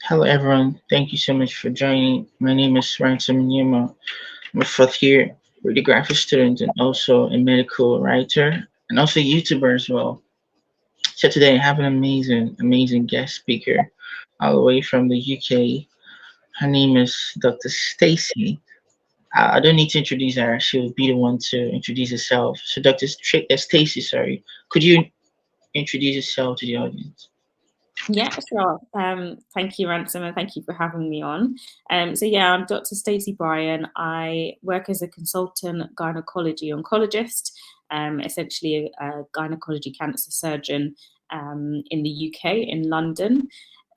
Hello, everyone. Thank you so much for joining. My name is Ransom Nyema. I'm a fourth year radiography student and also a medical writer and also a YouTuber as well. So today I have an amazing guest speaker all the way from the UK. Her name is Dr. Stacey. I don't need to introduce her. She will be the one to introduce herself. So Stacey, sorry, could you introduce yourself to the audience? Yeah, sure. Thank you, Ransom, and thank you for having me on. I'm Dr. Stacey Bryan. I work as a consultant gynecology oncologist, essentially a gynecology cancer surgeon in the UK, in London.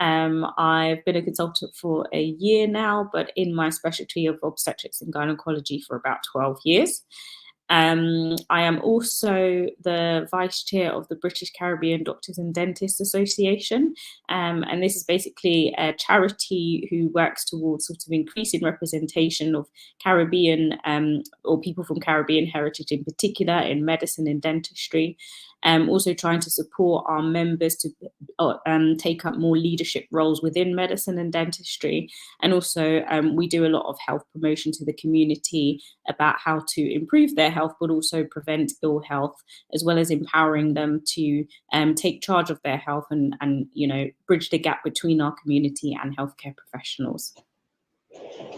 I've been a consultant for a year now, but in my specialty of obstetrics and gynecology for about 12 years. I am also the Vice Chair of the British Caribbean Doctors and Dentists Association. And this is basically a charity who works towards sort of increasing representation of Caribbean or people from Caribbean heritage in particular in medicine and dentistry. Also trying to support our members to take up more leadership roles within medicine and dentistry. And also we do a lot of health promotion to the community about how to improve their health, but also prevent ill health, as well as empowering them to take charge of their health and bridge the gap between our community and healthcare professionals.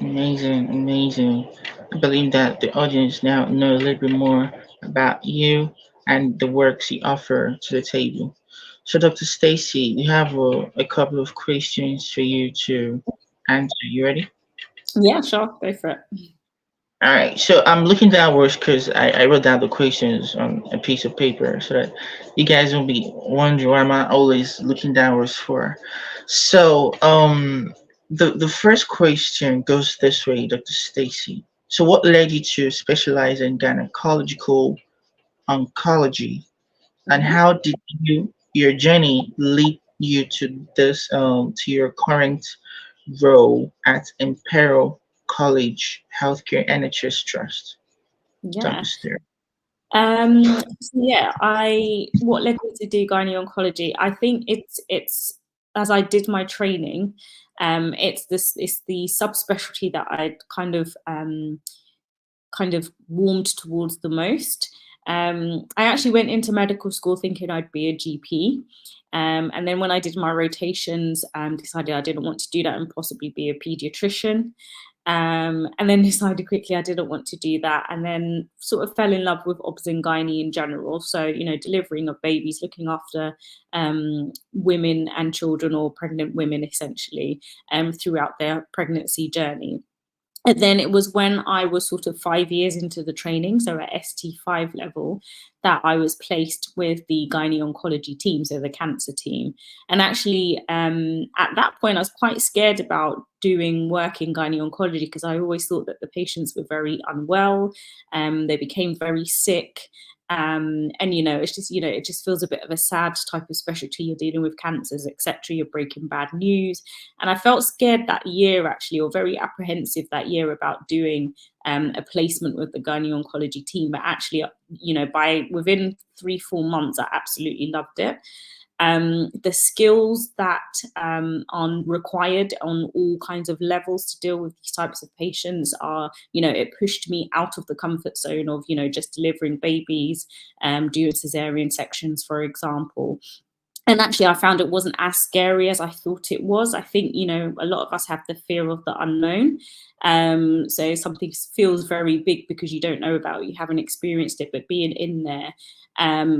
Amazing. I believe that the audience now know a little bit more about you and the works you offer to the table. So, Dr. Stacey, we have a couple of questions for you to answer. You ready? Yeah, sure, go for it. All right. So I'm looking downwards because I wrote down the questions on a piece of paper so that you guys won't be wondering why am I always looking downwards for. So the first question goes this way, Dr. Stacey. So what led you to specialize in gynecological oncology, and Mhm. how did your journey lead you to this to your current role at Imperial College Healthcare NHS Trust? Yeah. Dr. Stewart. I what led me to do gynae oncology? I think it's as I did my training, it's the subspecialty that I'd kind of warmed towards the most. I actually went into medical school thinking I'd be a GP. And then when I did my rotations, decided I didn't want to do that and possibly be a pediatrician. And then decided quickly I didn't want to do that, and then sort of fell in love with obs and gynae in general. So, delivering of babies, looking after women and children, or pregnant women essentially, throughout their pregnancy journey. And then it was when I was sort of 5 years into the training, so at ST5 level, that I was placed with the gynae-oncology team, so the cancer team. And actually, at that point, I was quite scared about doing work in gynae-oncology because I always thought that the patients were very unwell, they became very sick. And it's just it just feels a bit of a sad type of specialty. You're dealing with cancers, etc. You're breaking bad news, and I felt scared that year actually, or very apprehensive that year about doing a placement with the gynae oncology team. But actually, by within 3-4 months, I absolutely loved it. The skills that are required on all kinds of levels to deal with these types of patients are, it pushed me out of the comfort zone of, just delivering babies, doing cesarean sections, for example. And actually, I found it wasn't as scary as I thought it was. I think, a lot of us have the fear of the unknown. So something feels very big because you don't know about it, you haven't experienced it, but being in there,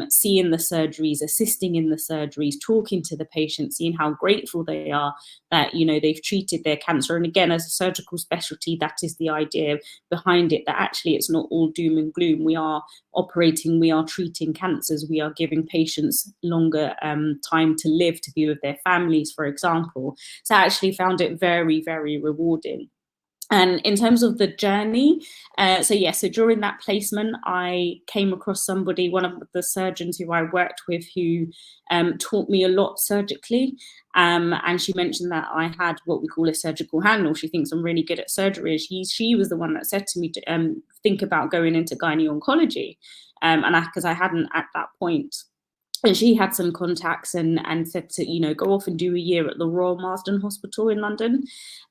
seeing the surgeries, assisting in the surgeries, talking to the patients, seeing how grateful they are that, they've treated their cancer. And again, as a surgical specialty, that is the idea behind it, that actually it's not all doom and gloom. We are operating, we are treating cancers, we are giving patients longer time to live, to be with their families, for example. So I actually found it very, very rewarding. And in terms of the journey, so during that placement, I came across somebody, one of the surgeons who I worked with, who taught me a lot surgically. And she mentioned that I had what we call a surgical handle. She thinks I'm really good at surgery. She was the one that said to me to think about going into gynae oncology. Because I hadn't at that point. and she had some contacts and said to, you know, go off and do a year at the Royal Marsden Hospital in London.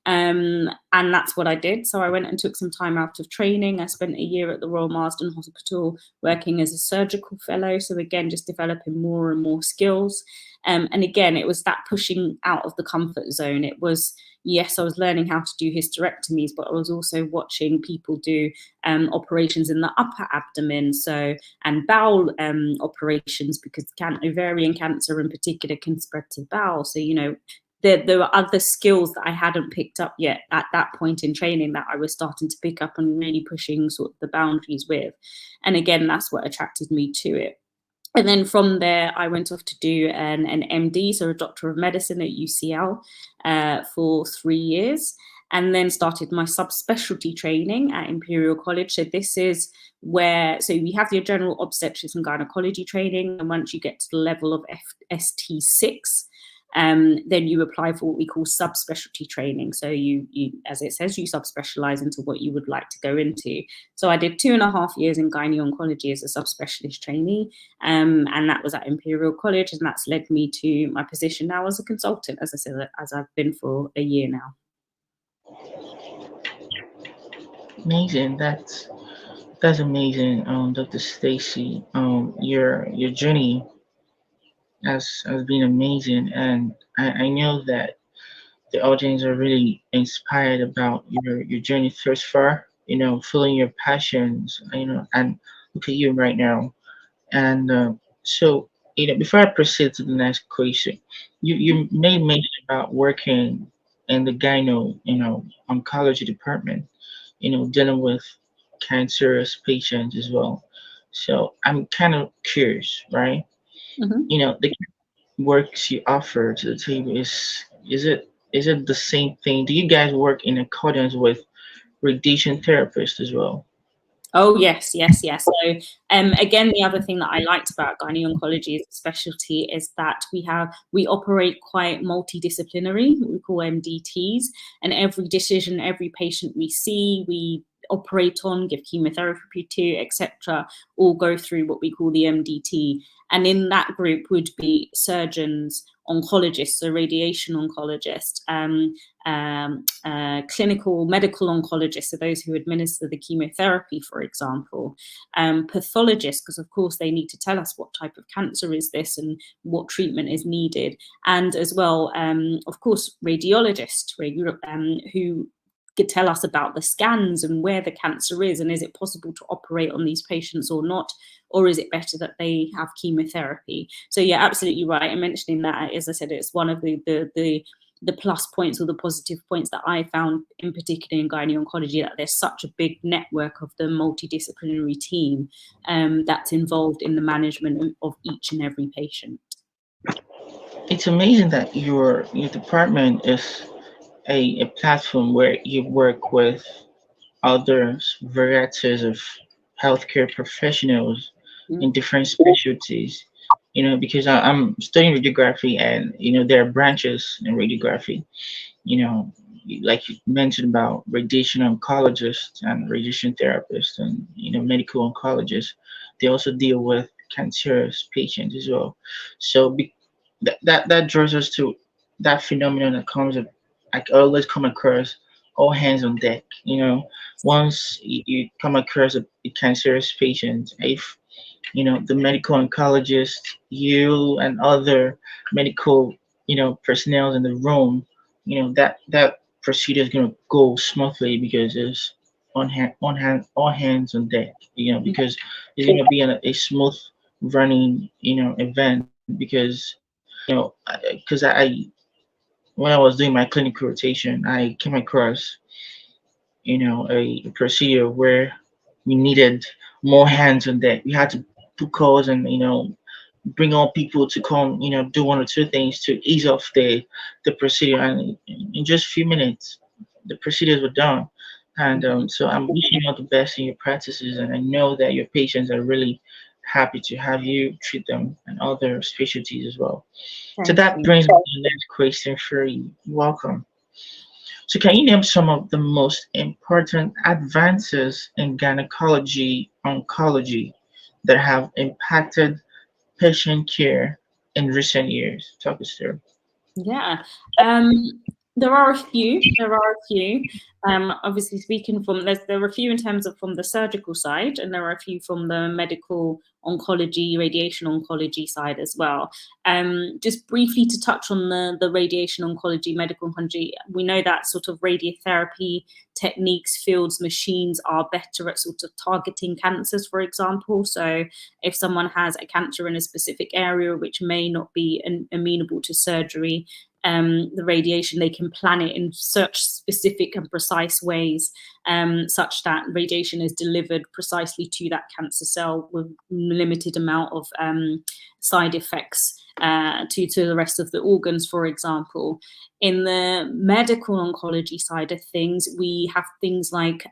And that's what I did. So I went and took some time out of training. I spent a year at the Royal Marsden Hospital working as a surgical fellow. So again, just developing more and more skills. And again, it was that pushing out of the comfort zone. It was, yes, I was learning how to do hysterectomies, but I was also watching people do operations in the upper abdomen, and bowel operations, because ovarian cancer in particular can spread to bowel. So, you know, there were other skills that I hadn't picked up yet at that point in training that I was starting to pick up and really pushing sort of the boundaries with. And again, that's what attracted me to it. And then from there, I went off to do an MD, so a Doctor of Medicine at UCL for 3 years, and then started my subspecialty training at Imperial College. So this is where, so we have your general obstetrics and gynecology training, and once you get to the level of ST6, then you apply for what we call subspecialty training. So you, as it says, you subspecialize into what you would like to go into. So I did 2.5 years in gynaecology as a subspecialist trainee, and that was at Imperial College, and that's led me to my position now as a consultant, as I said, as I've been for a year now. Amazing. That's amazing, Dr. Stacey. Your journey has been amazing, and I know that the audience are really inspired about your journey thus far. You know, following your passions. You know, and look at you right now. And so, you know, before I proceed to the next question, you made mention about working in the gyno, you know, oncology department, you know, dealing with cancerous patients as well. So I'm kind of curious, right? Mm-hmm. You know, the works you offer to the table is it the same thing? Do you guys work in accordance with radiation therapists as well? Oh, yes, yes, yes. So again, the other thing that I liked about gynaecology as a specialty is that we operate quite multidisciplinary, what we call MDTs, and every decision, every patient we see, we operate on, give chemotherapy to, etc., all go through what we call the MDT. And in that group would be surgeons, oncologists, so radiation oncologists, clinical medical oncologists, so those who administer the chemotherapy, for example, pathologists, because of course they need to tell us what type of cancer is this and what treatment is needed, and as well, of course, radiologists who could tell us about the scans and where the cancer is, and is it possible to operate on these patients or not, or is it better that they have chemotherapy? So yeah, absolutely right. And mentioning that, as I said, it's one of the plus points or the positive points that I found, in particular in gynaecology, that there's such a big network of the multidisciplinary team that's involved in the management of each and every patient. It's amazing that your department is a platform where you work with other varieties of healthcare professionals in different specialties. You know, because I'm studying radiography, and you know there are branches in radiography. You know, like you mentioned about radiation oncologists and radiation therapists, and you know medical oncologists. They also deal with cancerous patients as well. So that draws us to that phenomenon that comes up. I always come across all hands on deck. You know, once you come across a cancerous patient, if you know the medical oncologist, you and other medical personnel in the room, you know that procedure is gonna go smoothly because it's all hands on deck. You know, because it's gonna be a smooth running event because because I when I was doing my clinical rotation, I came across a procedure where we needed more hands on deck. We had to put calls and bring on people to come do one or two things to ease off the procedure, and in just a few minutes the procedures were done. And so I'm wishing you all the best in your practices, and I know that your patients are really happy to have you treat them and other specialties as well. So Thank that you. brings me to the next question for you. Welcome. So can you name some of the most important advances in gynecology oncology that have impacted patient care in recent years? Talk us through. Yeah, um, there are a few. Obviously, speaking from there are a few in terms of from the surgical side, and there are a few from the medical oncology, radiation oncology side as well. Just briefly to touch on the radiation oncology, medical oncology, we know that sort of radiotherapy techniques, fields, machines are better at sort of targeting cancers, for example. So if someone has a cancer in a specific area which may not be amenable to surgery, the radiation, they can plan it in such specific and precise ways, such that radiation is delivered precisely to that cancer cell with limited amount of side effects to the rest of the organs, for example. In the medical oncology side of things, we have things like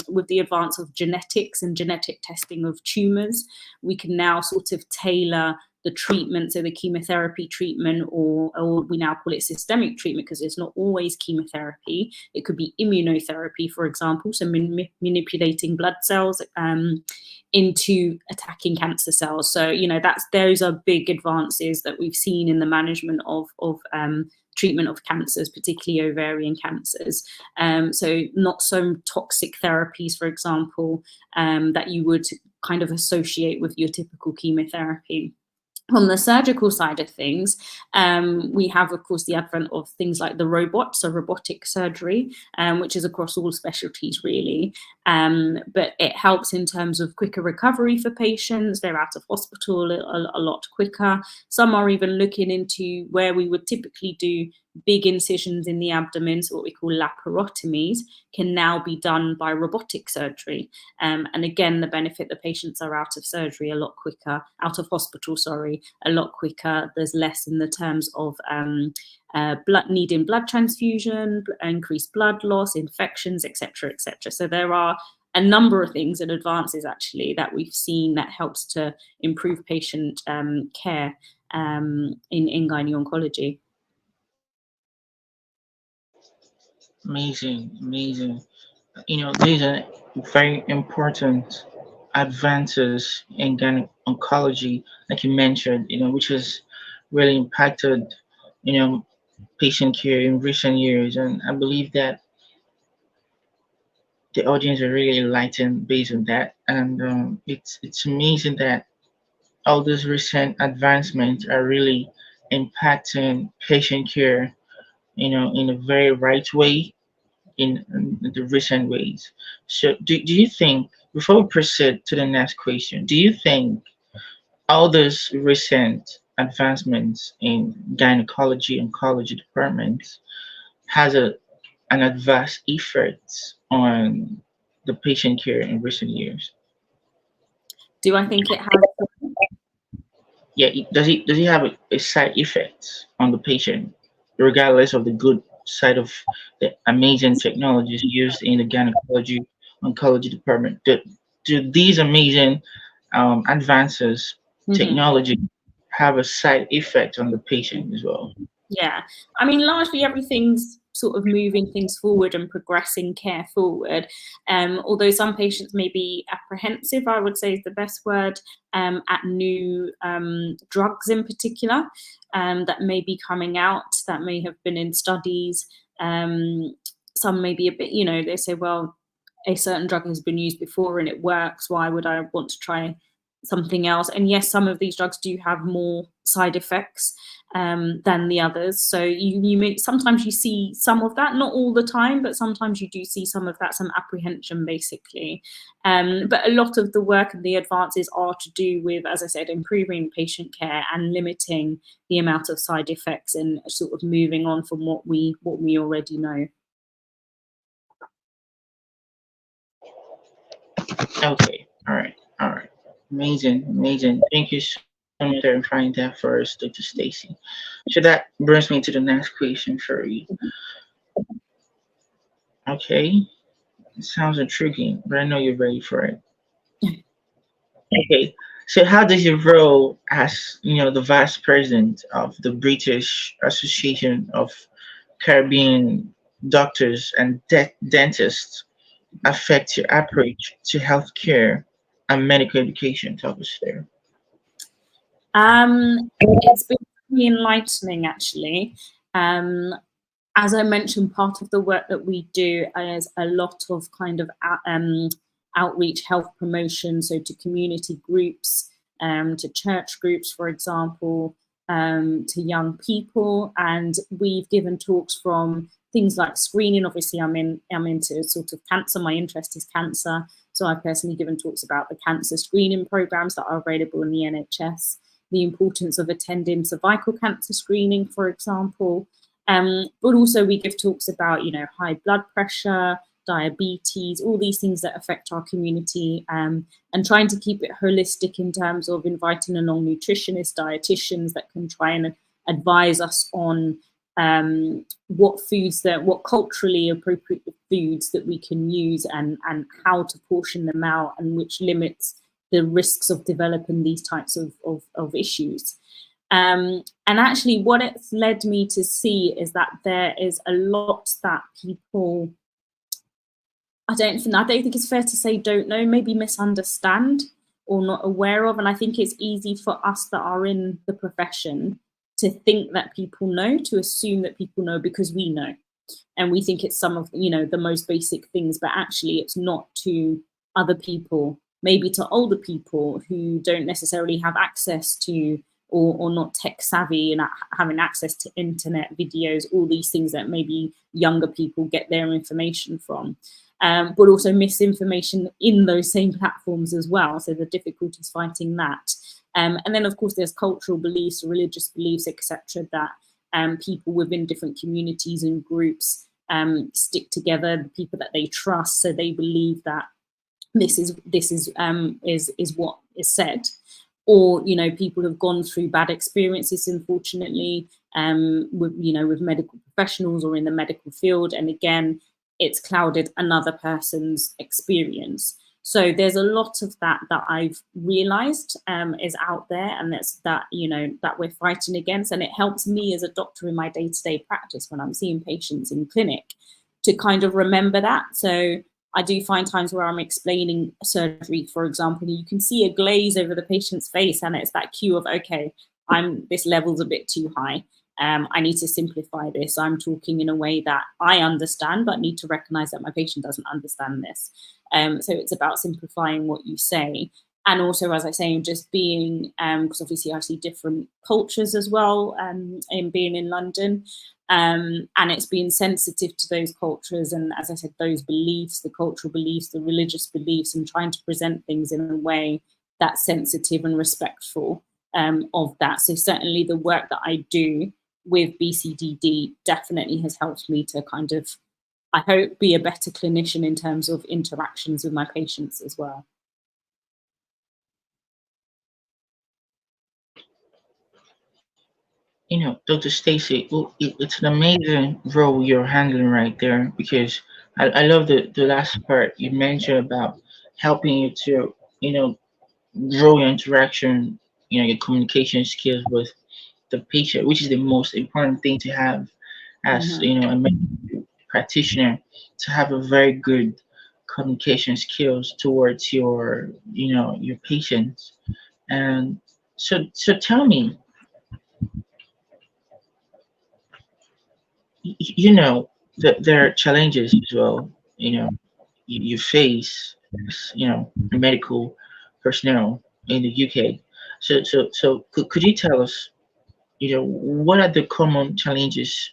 with the advance of genetics and genetic testing of tumors, we can now sort of tailor the treatment, so the chemotherapy treatment, or we now call it systemic treatment because it's not always chemotherapy. It could be immunotherapy, for example, so manipulating blood cells into attacking cancer cells. So, you know, those are big advances that we've seen in the management of treatment of cancers, particularly ovarian cancers. So not so toxic therapies, for example, that you would kind of associate with your typical chemotherapy. On the surgical side of things, we have, of course, the advent of things like the robot, so robotic surgery, which is across all specialties, really. But it helps in terms of quicker recovery for patients. They're out of hospital a lot quicker. Some are even looking into where we would typically do big incisions in the abdomen, so what we call laparotomies, can now be done by robotic surgery. And again, the benefit, the patients are out of surgery a lot quicker, out of hospital, sorry, a lot quicker. There's less in the terms of needing blood transfusion, increased blood loss, infections, etc., etc. So there are a number of things and advances actually that we've seen that helps to improve patient care in gynae-oncology. Amazing, amazing. You know, these are very important advances in oncology, like you mentioned, you know, which has really impacted, you know, patient care in recent years. And I believe that the audience are really enlightened based on that. And it's amazing that all these recent advancements are really impacting patient care, you know, in a very right way in the recent ways. So, do you think, before we proceed to the next question, do you think all those recent advancements in gynecology and oncology departments has an adverse effect on the patient care in recent years? Do I think it has? Yeah, does it have a side effect on the patient, regardless of the good side of the amazing technologies used in the gynecology oncology department? Do these amazing advances technology have a side effect on the patient as well? Yeah, I mean, largely everything's sort of moving things forward and progressing care forward. Although some patients may be apprehensive, I would say is the best word, at new drugs in particular that may be coming out, that may have been in studies. Some may be a bit, you know, they say, well, a certain drug has been used before and it works. Why would I want to try something else? And yes, some of these drugs do have more side effects than the others. So you may, sometimes you see some of that, not all the time, but sometimes you do see some of that, some apprehension basically. But a lot of the work and the advances are to do with, as I said, improving patient care and limiting the amount of side effects and sort of moving on from what we already know. Okay, all right. Amazing, amazing. Thank you so much for clarifying that for us, Dr. Stacey. So that brings me to the next question for you. Okay, it sounds intriguing, but I know you're ready for it. Okay, so how does your role as, you know, the vice president of the British Association of Caribbean Doctors and Dentists affect your approach to healthcare and medical education? Talk us there. It's been really enlightening, actually. As I mentioned, part of the work that we do is a lot of kind of outreach, health promotion, so to community groups, to church groups, for example, to young people. And we've given talks from things like screening. Obviously, I'm into sort of cancer. My interest is cancer. So I've personally given talks about the cancer screening programs that are available in the NHS, the importance of attending cervical cancer screening, for example. But also we give talks about, high blood pressure, diabetes, all these things that affect our community, and trying to keep it holistic in terms of inviting along nutritionists, dietitians that can try and advise us on what culturally appropriate foods that we can use, and how to portion them out, and which limits the risks of developing these types of issues. And actually what it's led me to see is that there is a lot that people, I don't think it's fair to say don't know, maybe misunderstand or not aware of. And I think it's easy for us that are in the profession to think that people know, to assume that people know because we know. And we think it's some of, the most basic things, but actually it's not to other people, maybe to older people who don't necessarily have access to, or not tech savvy and having access to internet videos, all these things that maybe younger people get their information from. But also misinformation in those same platforms as well. So the difficulties fighting that. And then of course there's cultural beliefs, religious beliefs, etc., that people within different communities and groups stick together, the people that they trust, so they believe that this is what is said. Or people have gone through bad experiences, unfortunately, with medical professionals or in the medical field, and again, it's clouded another person's experience. So there's a lot of that I've realised is out there, and that we're fighting against, and it helps me as a doctor in my day-to-day practice when I'm seeing patients in clinic to kind of remember that. So I do find times where I'm explaining surgery, for example, you can see a glaze over the patient's face, and it's that cue of, okay, this level's a bit too high. I need to simplify this. I'm talking in a way that I understand, but need to recognize that my patient doesn't understand this. So it's about simplifying what you say. And also, as I say, just being, because obviously I see different cultures as well in being in London. And it's being sensitive to those cultures, and as I said, those beliefs, the cultural beliefs, the religious beliefs, and trying to present things in a way that's sensitive and respectful of that. So certainly the work that I do with BCDD definitely has helped me to kind of, I hope, be a better clinician in terms of interactions with my patients as well. Dr. Stacey, it's an amazing role you're handling right there, because I love the last part you mentioned about helping you to, grow your interaction, your communication skills with the patient, which is the most important thing to have as, a medical practitioner, to have a very good communication skills towards your, your patients. And so tell me, that there are challenges as well, you face as, medical personnel in the UK. So could you tell us, what are the common challenges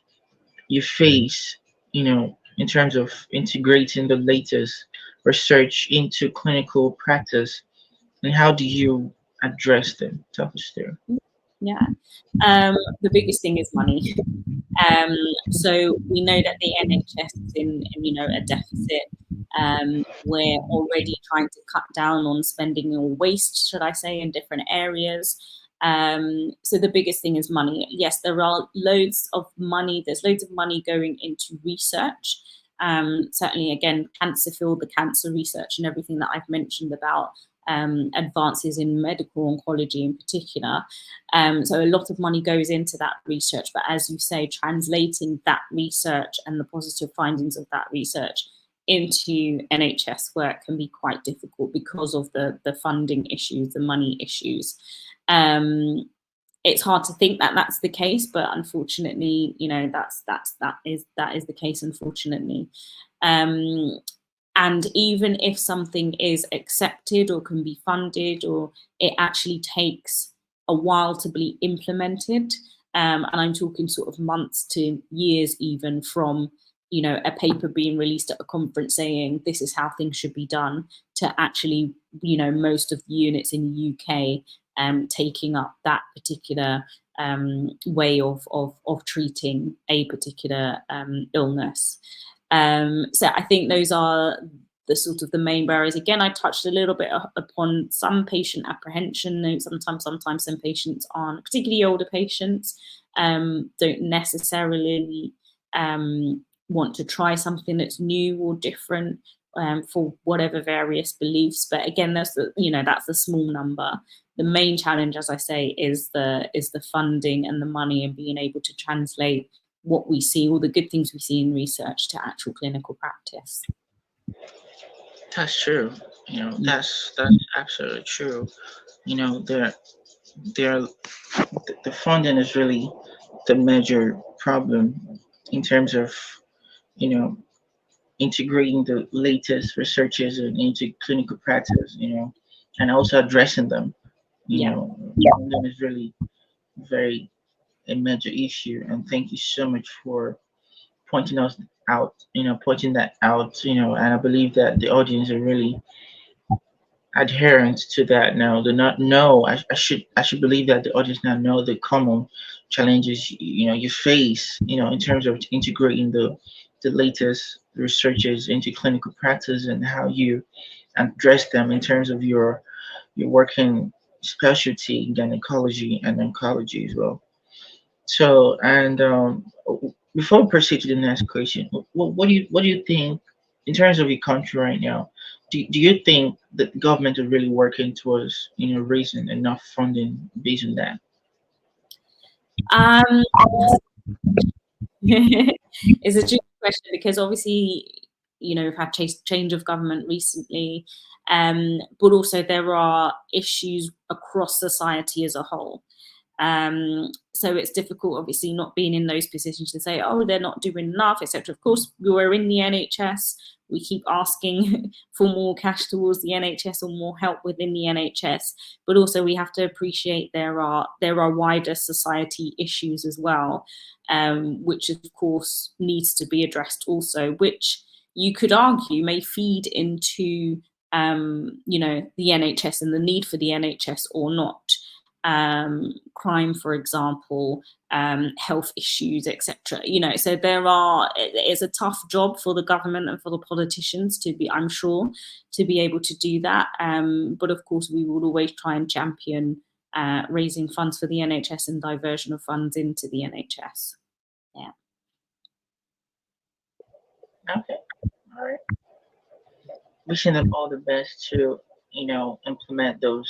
you face, in terms of integrating the latest research into clinical practice, and how do you address them? Talk us through. Yeah, the biggest thing is money. So we know that the NHS is in a deficit. We're already trying to cut down on spending or waste, should I say, in different areas. So the biggest thing is money. Yes, there are loads of money. There's loads of money going into research. Certainly, again, cancer field, the cancer research and everything that I've mentioned about advances in medical oncology in particular. So a lot of money goes into that research, but as you say, translating that research and the positive findings of that research into NHS work can be quite difficult because of the funding issues, the money issues. It's hard to think that that's the case, but unfortunately, you know, that is the case, unfortunately. And even if something is accepted or can be funded, or it actually takes a while to be implemented, and I'm talking sort of months to years even from, you know, a paper being released at a conference saying this is how things should be done, to actually, you know, most of the units in the UK taking up that particular way of treating a particular illness. So I think those are the sort of the main barriers. Again, I touched a little bit upon some patient apprehension. Sometimes some patients aren't, particularly older patients, don't necessarily want to try something that's new or different for whatever various beliefs. But again, that's the small number. The main challenge, as I say, is the funding and the money, and being able to translate what we see, all the good things we see in research, to actual clinical practice. That's true. You know, that's absolutely true. You know, the funding is really the major problem in terms of, you know, integrating the latest researches into clinical practice, you know, and also addressing them. You know, funding is really very a major issue. And thank you so much for pointing us out, you know, pointing that out, you know, and I believe that the audience are really adherent to that now. They not know. I should believe that the audience now know the common challenges, you know, you face, you know, in terms of integrating the latest researches into clinical practice, and how you address them in terms of your working specialty in gynecology and oncology as well. So, and before we proceed to the next question, what do you think in terms of your country right now? Do you think that the government is really working towards, you know, raising enough funding based on that? It's a tricky question, because obviously, you know, we've had change of government recently, but also there are issues across society as a whole. So it's difficult, obviously, not being in those positions to say, oh, they're not doing enough, etc. Of course, we're in the NHS. We keep asking for more cash towards the NHS or more help within the NHS, but also we have to appreciate there are wider society issues as well, which of course needs to be addressed also, which you could argue may feed into you know, the NHS and the need for the NHS or not. Crime, for example, health issues, etc. You know, so it's a tough job for the government and for the politicians to be, I'm sure, to be able to do that. But of course, we will always try and champion raising funds for the NHS and diversion of funds into the NHS. Yeah. Okay. All right. Wishing them all the best to, you know, implement those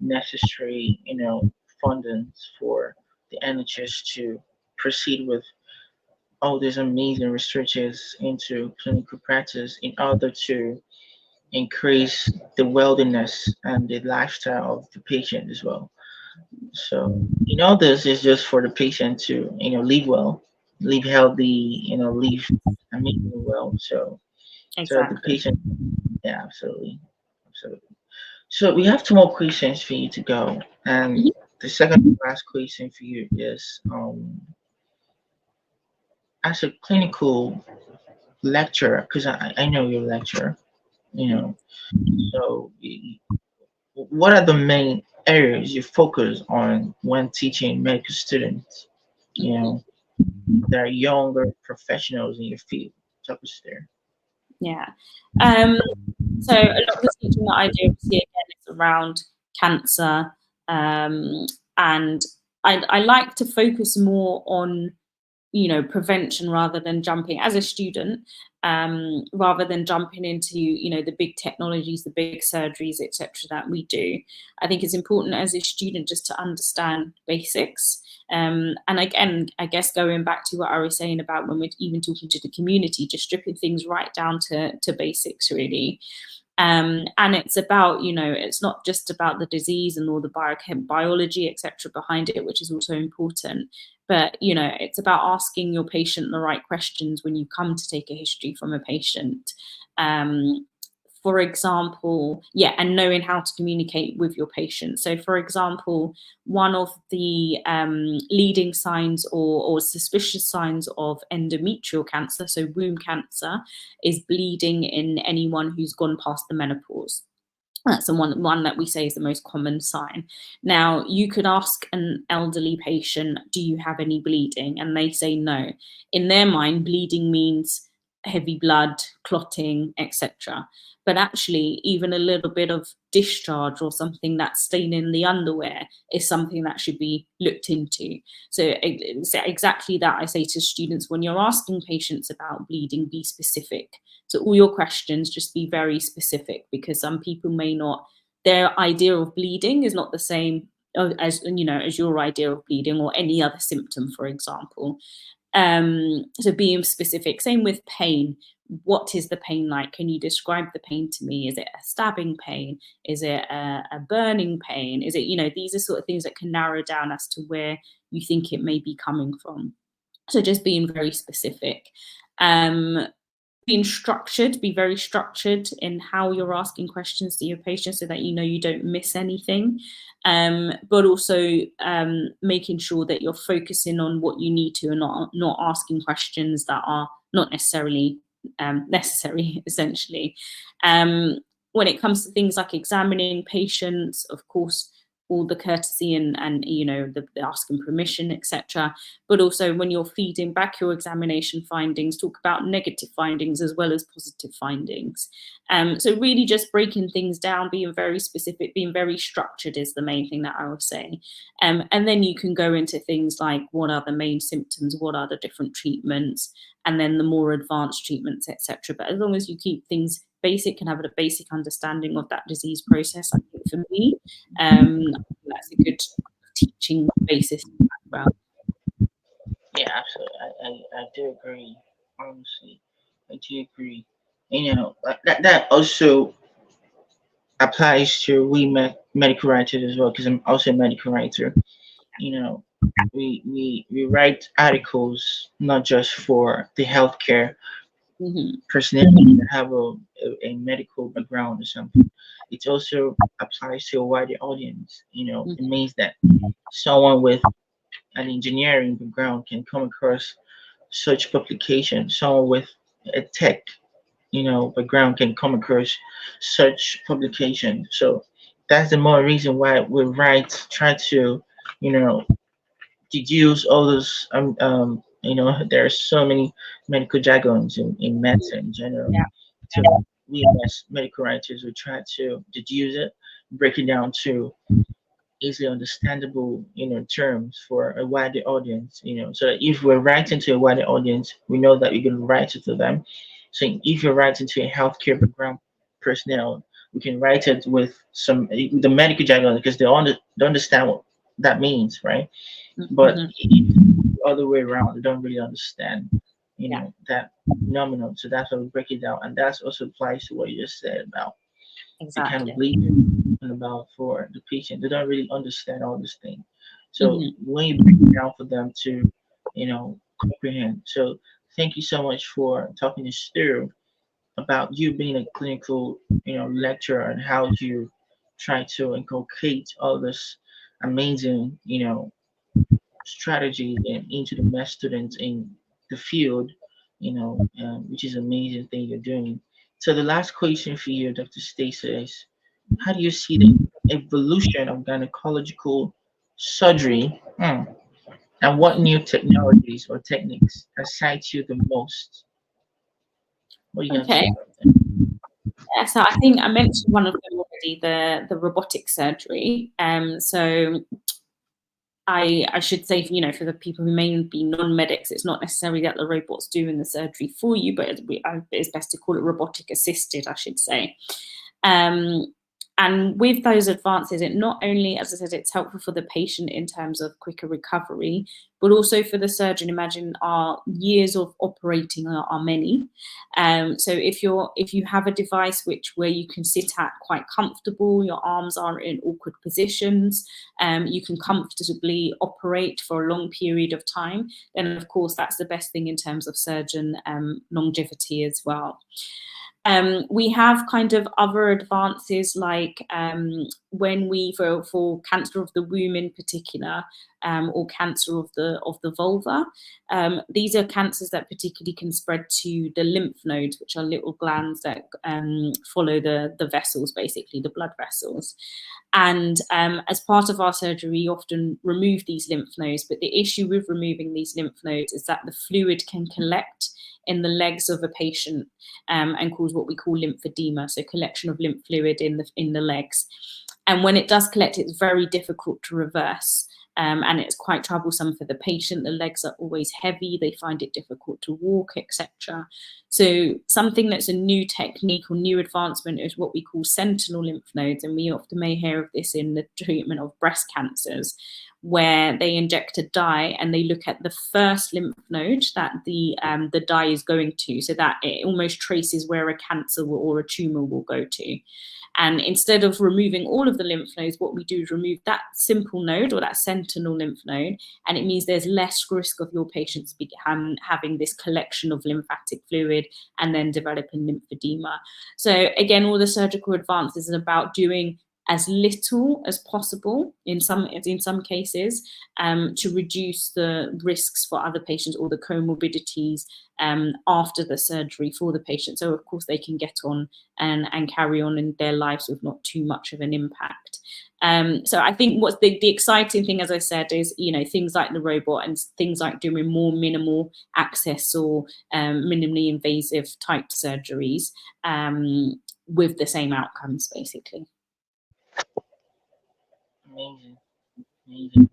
necessary, you know, fundings for the NHS to proceed with all these amazing researches into clinical practice in order to increase the wellness and the lifestyle of the patient as well. So, you know, this is just for the patient to, you know, live well, live healthy, you know, live amazingly well. So, so the Exactly. patient, yeah, absolutely, absolutely. So we have two more questions for you to go, and the second to last question for you is, as a clinical lecturer, because I know you're a lecturer, you know, so what are the main areas you focus on when teaching medical students, you know, that are younger professionals in your field? Talk us there. Yeah. So a lot of the teaching that I do, obviously, again, is around cancer, and I like to focus more on, you know, prevention rather than jumping as a student, rather than jumping into, you know, the big technologies, the big surgeries, etc. that we do. I think it's important as a student just to understand basics. And again, I guess going back to what I was saying about when we're even talking to the community, just stripping things right down to basics, really. And it's about, it's not just about the disease and all the biology, etc. behind it, which is also important. But, it's about asking your patient the right questions when you come to take a history from a patient. For example, and knowing how to communicate with your patient. So, for example, one of the leading signs or suspicious signs of endometrial cancer, so womb cancer, is bleeding in anyone who's gone past the menopause. That's the one that we say is the most common sign. Now, you could ask an elderly patient, do you have any bleeding? And they say no. In their mind, bleeding means heavy blood, clotting, etc. But actually, even a little bit of discharge or something that's staining the underwear is something that should be looked into. So exactly that I say to students, when you're asking patients about bleeding, be specific. So all your questions, just be very specific, because some people may not, their idea of bleeding is not the same as your idea of bleeding or any other symptom, for example. So being specific. Same with pain. What is the pain like? Can you describe the pain to me? Is it a stabbing pain? Is it a burning pain? Is it, these are sort of things that can narrow down as to where you think it may be coming from. So just being very specific. Being structured, be very structured in how you're asking questions to your patients so that you don't miss anything. But also making sure that you're focusing on what you need to and not asking questions that are not necessarily necessary, essentially. When it comes to things like examining patients, of course, all the courtesy and the asking permission, etc. But also when you're feeding back your examination findings, talk about negative findings as well as positive findings. So really just breaking things down, being very specific, being very structured is the main thing that I would say. And then you can go into things like what are the main symptoms, what are the different treatments, and then the more advanced treatments, etc. But as long as you keep things basic and have a basic understanding of that disease process, I think for me, that's a good teaching basis as well. Yeah, absolutely. I do agree. Honestly, I do agree. That also applies to medical writers as well, because I'm also a medical writer. You know, we write articles not just for the healthcare Mm-hmm. personnel that have a medical background or something. It also applies to a wider audience. It means that someone with an engineering background can come across such publication. Someone with a tech, background can come across such publication. So that's the more reason why we try to, you know, deduce all those there are so many medical jargons in medicine in general. Yeah. So we as medical writers we try to deduce it, break it down to easily understandable, terms for a wider audience, so that if we're writing to a wider audience, we know that we can write it to them. So if you're writing to a healthcare background personnel, we can write it with the medical jargon because they understand what that means, right? But Mm-hmm. the other way around, they don't really understand, Yeah, that phenomenon. So that's why we break it down, and that also applies to what you just said about the kind of exactly. bleeding and about for the patient. They don't really understand all this thing. So Mm-hmm. when you break it down for them to, comprehend. So thank you so much for talking us through about you being a clinical, lecturer and how you try to inculcate all this amazing, strategy and into the med students in the field, which is an amazing thing you're doing. So the last question for you, Dr. Stacey, is how do you see the evolution of gynecological surgery, and what new technologies or techniques excite you the most? What do you have to say Okay. about that? Yeah, so I think I mentioned one of them already, the robotic surgery. So I should say, for the people who may be non-medics, it's not necessarily that the robot's doing the surgery for you, but it's best to call it robotic assisted, I should say. And with those advances, it not only, as I said, it's helpful for the patient in terms of quicker recovery, but also for the surgeon. Imagine our years of operating are many. So if you have a device where you can sit at quite comfortable, your arms are in awkward positions, you can comfortably operate for a long period of time, then of course that's the best thing in terms of surgeon longevity as well. We have kind of other advances like when for cancer of the womb in particular, or cancer of the vulva. These are cancers that particularly can spread to the lymph nodes, which are little glands that follow the vessels, basically the blood vessels. And as part of our surgery, we often remove these lymph nodes. But the issue with removing these lymph nodes is that the fluid can collect in the legs of a patient and cause what we call lymphedema, so collection of lymph fluid in the legs. And when it does collect, it's very difficult to reverse. And it's quite troublesome for the patient. The legs are always heavy, they find it difficult to walk, etc. So something that's a new technique or new advancement is what we call sentinel lymph nodes, and we often may hear of this in the treatment of breast cancers, where they inject a dye and they look at the first lymph node that the dye is going to, so that it almost traces where a cancer or a tumor will go to. And instead of removing all of the lymph nodes, what we do is remove that simple node or that sentinel lymph node, and it means there's less risk of your patients having this collection of lymphatic fluid and then developing lymphedema. So again, all the surgical advances is about doing as little as possible in some cases to reduce the risks for other patients or the comorbidities after the surgery for the patient. So of course they can get on and carry on in their lives with not too much of an impact. So I think what's the exciting thing, as I said, is, you know, things like the robot and things like doing more minimal access or minimally invasive type surgeries with the same outcomes, basically. Amazing, amazing.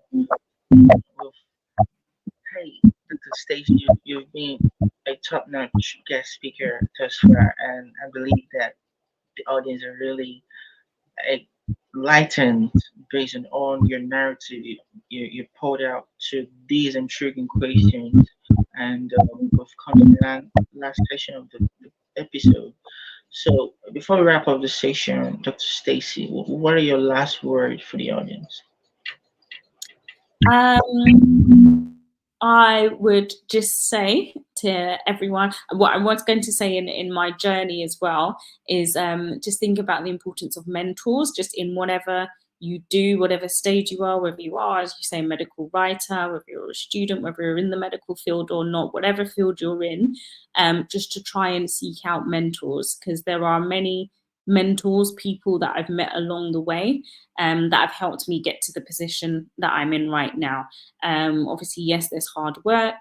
Well, hey, Dr. Stacey, you've been a top-notch guest speaker thus far, and I believe that the audience are really enlightened based on your narrative you pulled out to these intriguing questions, and we've come to the last session of the episode. So before we wrap up the session, Dr. Stacey, what are your last words for the audience? I would just say to everyone, what I was going to say in my journey as well is just think about the importance of mentors, just in whatever you do, whatever stage you are, whether you are, as you say, a medical writer, whether you're a student, whether you're in the medical field or not, whatever field you're in, just to try and seek out mentors, because there are many mentors, people that I've met along the way that have helped me get to the position that I'm in right now. Obviously, yes, there's hard work,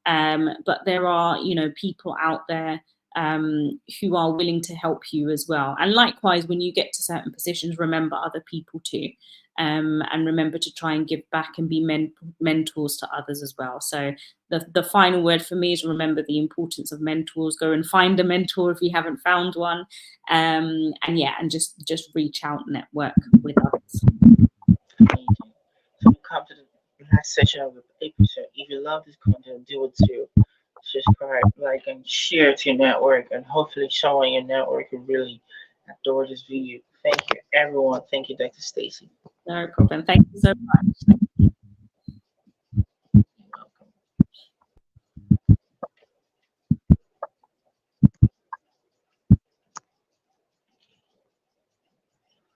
but there are, you know, people out there who are willing to help you as well. And likewise, when you get to certain positions, remember other people too. And remember to try and give back and be mentors to others as well. So the final word for me is remember the importance of mentors. Go and find a mentor if you haven't found one. And yeah, and just reach out and network with others. Amazing. So we come to the last session of the episode. If you love this content, do it too. Subscribe, like, and share to your network, and hopefully someone in your network will really adore this video. Thank you, everyone. Thank you, Dr. Stacey. No problem. Thank you so much.